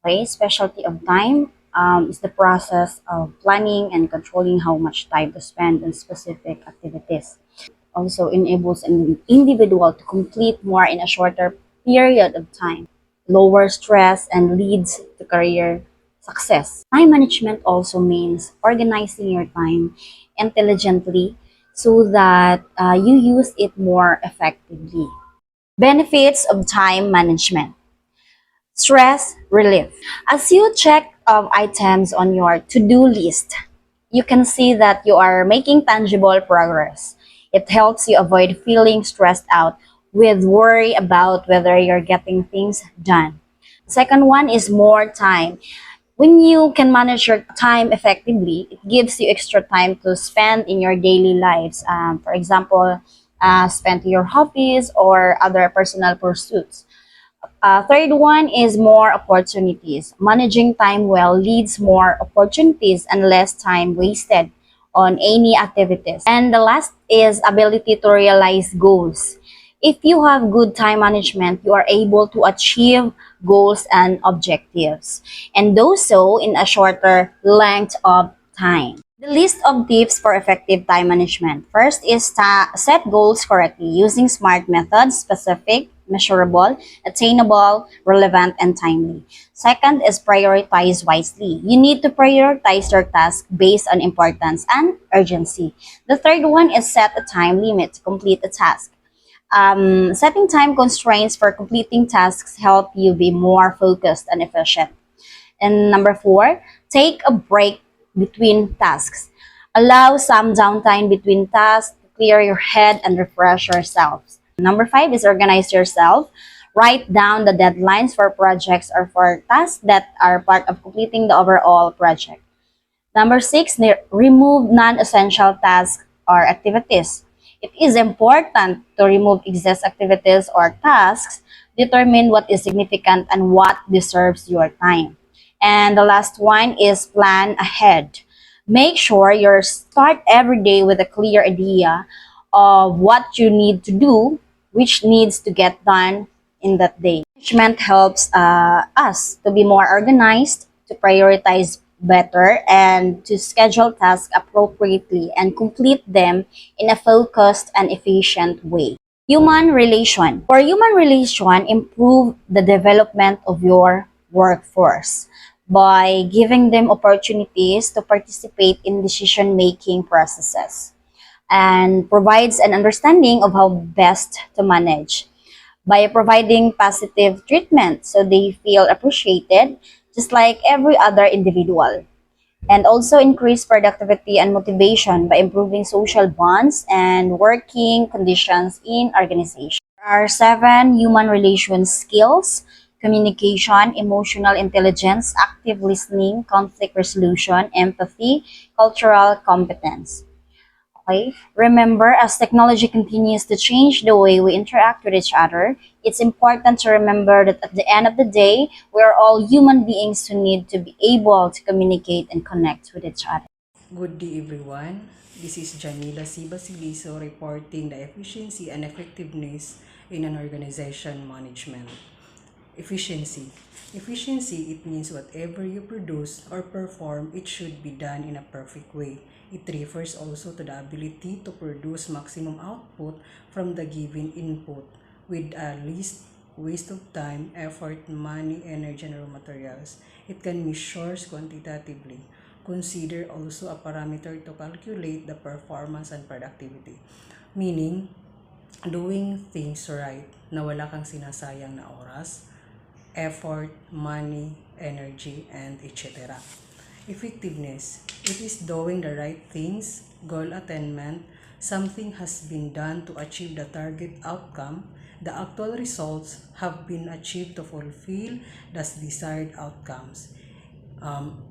Okay, specialty of time is the process of planning and controlling how much time to spend on specific activities. Also enables an individual to complete more in a shorter period of time, lower stress, and leads to career success. Time management also means organizing your time intelligently so that you use it more effectively. Benefits of time management. Stress relief. As you check items on your to-do list, you can see that you are making tangible progress. It helps you avoid feeling stressed out with worry about whether you're getting things done. Second one is more time. When you can manage your time effectively, it gives you extra time to spend in your daily lives. For example, spend to your hobbies or other personal pursuits. Third one is more opportunities. Managing time well leads more opportunities and less time wasted on any activities. And the last is ability to realize goals. If you have good time management, you are able to achieve goals and objectives, and do so in a shorter length of time. The list of tips for effective time management. First is set goals correctly using SMART methods: specific, measurable, attainable, relevant, and timely. Second is prioritize wisely. You need to prioritize your task based on importance and urgency. The third one is set a time limit to complete a task. Setting time constraints for completing tasks help you be more focused and efficient. And number four, take a break between tasks. Allow some downtime between tasks to clear your head and refresh yourself. Number five is organize yourself. Write down the deadlines for projects or for tasks that are part of completing the overall project. Number six, remove non-essential tasks or activities. It is important to remove excess activities or tasks. Determine what is significant and what deserves your time. And the last one is plan ahead. Make sure you start every day with a clear idea of what you need to do, which needs to get done in that day. Management helps us to be more organized, to prioritize better, and to schedule tasks appropriately and complete them in a focused and efficient way. Human relation. For human relation, improve the development of your workforce by giving them opportunities to participate in decision-making processes, and provides an understanding of how best to manage by providing positive treatment so they feel appreciated just like every other individual, and also increase productivity and motivation by improving social bonds and working conditions in organization. There are seven human relations skills: communication, emotional intelligence, active listening, conflict resolution, empathy, cultural competence. Okay? Remember, as technology continues to change the way we interact with each other, it's important to remember that at the end of the day, we are all human beings who need to be able to communicate and connect with each other. Good day everyone. This is Janila C. Basiliso reporting the efficiency and effectiveness in an organization management. Efficiency. Efficiency, it means whatever you produce or perform, it should be done in a perfect way. It refers also to the ability to produce maximum output from the given input with a least waste of time, effort, money, energy, and raw materials. It can measures quantitatively. Consider also a parameter to calculate the performance and productivity. Meaning, doing things right na wala kang sinasayang na oras, effort, money, energy, and etc. Effectiveness. It is doing the right things, goal attainment, something has been done to achieve the target outcome, the actual results have been achieved to fulfill the desired outcomes. Um,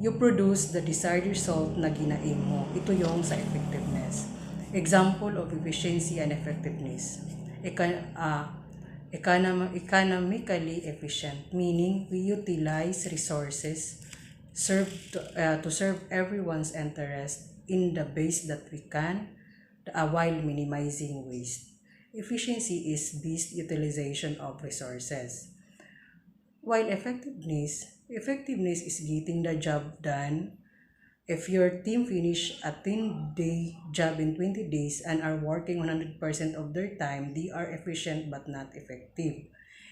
you produce the desired result na ginaim mo. Ito yung sa effectiveness. Example of efficiency and effectiveness. Economically efficient, meaning we utilize resources to serve everyone's interest in the base that we can, while minimizing waste. Efficiency is best utilization of resources. While effectiveness is getting the job done. If your team finish a 10-day job in 20 days and are working 100% of their time, they are efficient but not effective.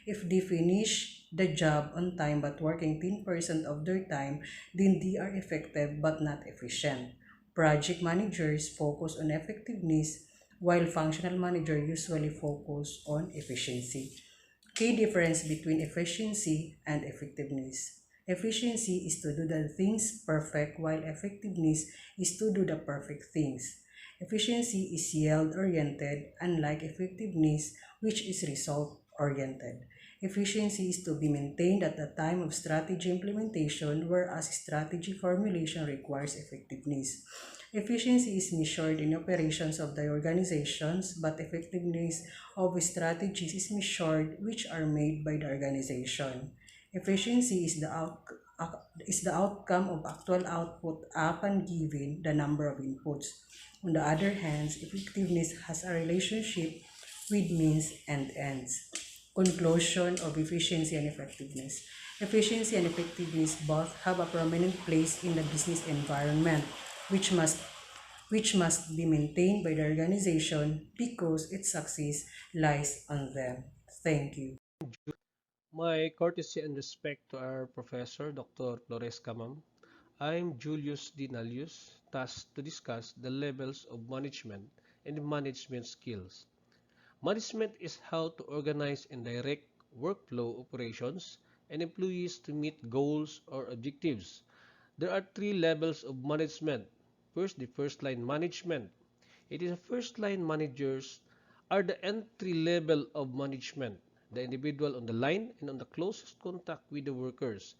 If they finish the job on time but working 10% of their time, then they are effective but not efficient. Project managers focus on effectiveness while functional managers usually focus on efficiency. Key difference between efficiency and effectiveness. Efficiency is to do the things perfect while effectiveness is to do the perfect things. Efficiency is yield oriented, unlike effectiveness, which is result oriented. Efficiency is to be maintained at the time of strategy implementation, whereas strategy formulation requires effectiveness. Efficiency is measured in operations of the organizations, but effectiveness of strategies is measured which are made by the organization. Efficiency is the outcome of actual output upon given the number of inputs. On the other hand, effectiveness has a relationship with means and ends. Conclusion of efficiency and effectiveness. Efficiency and effectiveness both have a prominent place in the business environment, which must be maintained by the organization because its success lies on them. Thank you. My courtesy and respect to our professor, Dr. Flores Camam. I'm Julius Dinalius, tasked to discuss the levels of management and management skills. Management is how to organize and direct workflow operations and employees to meet goals or objectives. There are three levels of management. First, the first line management. It is the first line managers are the entry level of management, the individual on the line and on the closest contact with the workers.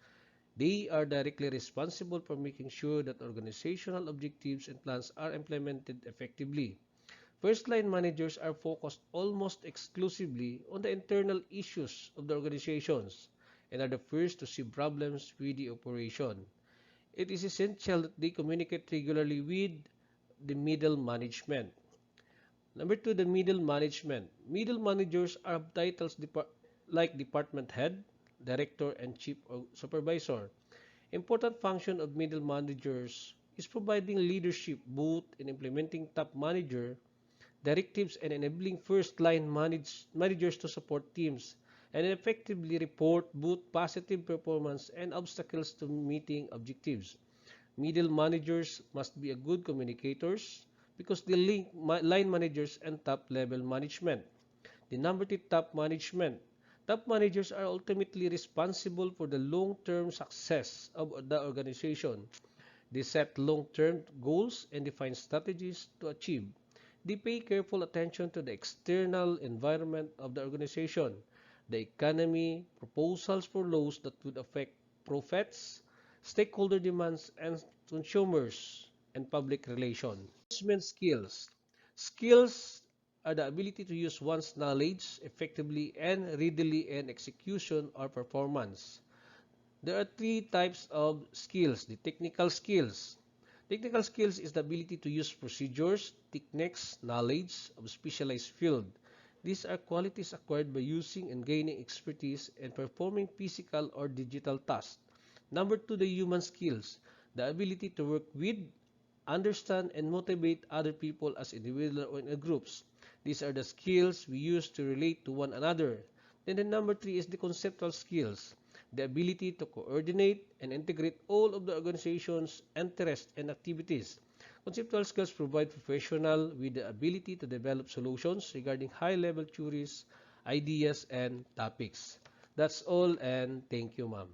They are directly responsible for making sure that organizational objectives and plans are implemented effectively. First-line managers are focused almost exclusively on the internal issues of the organizations and are the first to see problems with the operation. It is essential that they communicate regularly with the middle management. Number two, the middle management. Middle managers are titles like department head, director, and chief supervisor. Important function of middle managers is providing leadership both in implementing top manager directives and enabling first-line managers to support teams and effectively report both positive performance and obstacles to meeting objectives. Middle managers must be a good communicators because they link line managers and top-level management. The number three, top management. Top managers are ultimately responsible for the long-term success of the organization. They set long-term goals and define strategies to achieve. They pay careful attention to the external environment of the organization, the economy, proposals for laws that would affect profits, stakeholder demands, and consumers, and public relations. Management skills. Skills are the ability to use one's knowledge effectively and readily in execution or performance. There are three types of skills. The technical skills. Technical skills is the ability to use procedures, techniques, knowledge of specialized field. These are qualities acquired by using and gaining expertise and performing physical or digital tasks. Number two, the human skills. The ability to work with, understand, and motivate other people as individuals or in groups. These are the skills we use to relate to one another. Then the number three is the conceptual skills, the ability to coordinate and integrate all of the organization's interests and activities. Conceptual skills provide professionals with the ability to develop solutions regarding high-level theories, ideas, and topics. That's all, and thank you, ma'am.